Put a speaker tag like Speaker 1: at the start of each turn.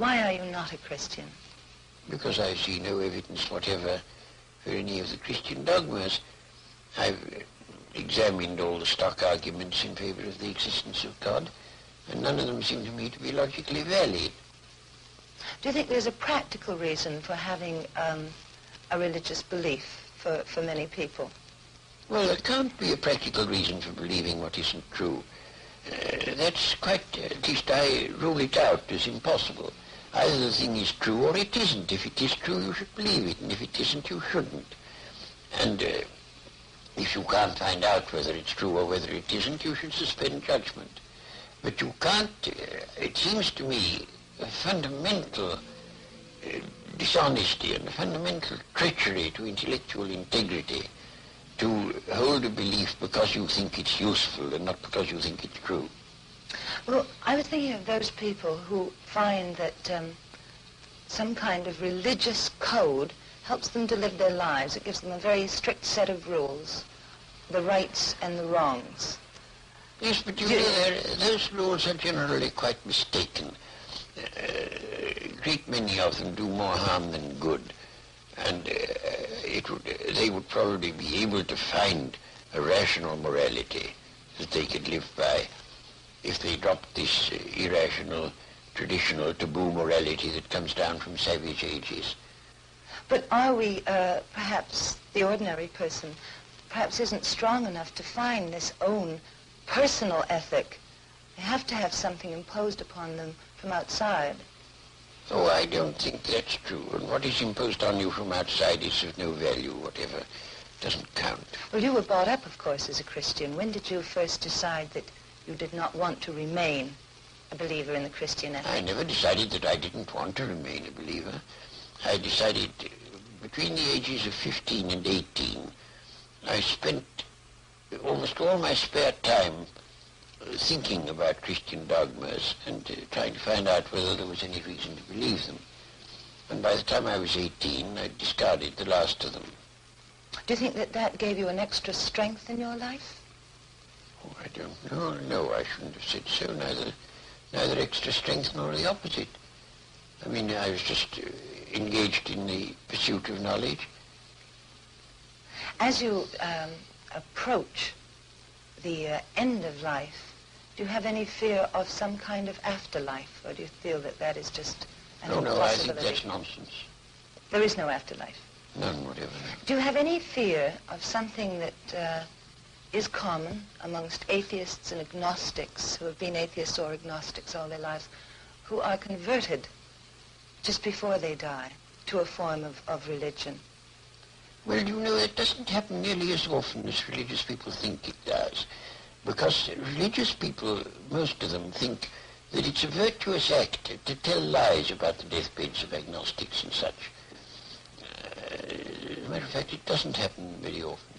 Speaker 1: Why are you not a Christian?
Speaker 2: Because I see no evidence whatever for any of the Christian dogmas. I've examined all the stock arguments in favor of the existence of God, and none of them seem to me to be logically valid.
Speaker 1: Do you think there's a practical reason for having a religious belief for many people?
Speaker 2: Well, there can't be a practical reason for believing what isn't true. That's quite, at least I rule it out as impossible. Either the thing is true or it isn't. If it is true, you should believe it, and if it isn't, you shouldn't. And if you can't find out whether it's true or whether it isn't, you should suspend judgment. But you can't, it seems to me, a fundamental dishonesty and a fundamental treachery to intellectual integrity to hold a belief because you think it's useful and not because you think it's true.
Speaker 1: Well, I was thinking of those people who find that some kind of religious code helps them to live their lives. It gives them a very strict set of rules, the rights and the wrongs.
Speaker 2: Yes, but you know, those rules are generally quite mistaken. A great many of them do more harm than good. And they would probably be able to find a rational morality that they could live by if they dropped this irrational, traditional, taboo morality that comes down from savage ages.
Speaker 1: But are we, perhaps the ordinary person, perhaps isn't strong enough to find this own personal ethic? They have to have something imposed upon them from outside.
Speaker 2: Oh, I don't think that's true. And what is imposed on you from outside is of no value whatever. It doesn't count.
Speaker 1: Well, you were brought up, of course, as a Christian. When did you first decide that you did not want to remain a believer in the Christian ethic?
Speaker 2: I never decided that I didn't want to remain a believer. I decided between the ages of 15 and 18, I spent almost all my spare time thinking about Christian dogmas and trying to find out whether there was any reason to believe them. And by the time I was 18, I discarded the last of them.
Speaker 1: Do you think that that gave you an extra strength in your life?
Speaker 2: Oh, I don't know. No, I shouldn't have said so. Neither extra strength nor the opposite. I mean, I was just engaged in the pursuit of knowledge.
Speaker 1: As you approach the end of life, do you have any fear of some kind of afterlife, or do you feel that that is just an impossibility?
Speaker 2: No, I think that's nonsense.
Speaker 1: There is no afterlife?
Speaker 2: None whatever.
Speaker 1: Do you have any fear of something that is common amongst atheists and agnostics who have been atheists or agnostics all their lives, who are converted just before they die to a form of religion?
Speaker 2: Well, you know, it doesn't happen nearly as often as religious people think it does. Because religious people, most of them, think that it's a virtuous act to tell lies about the deathbeds of agnostics and such. As a matter of fact, it doesn't happen very often.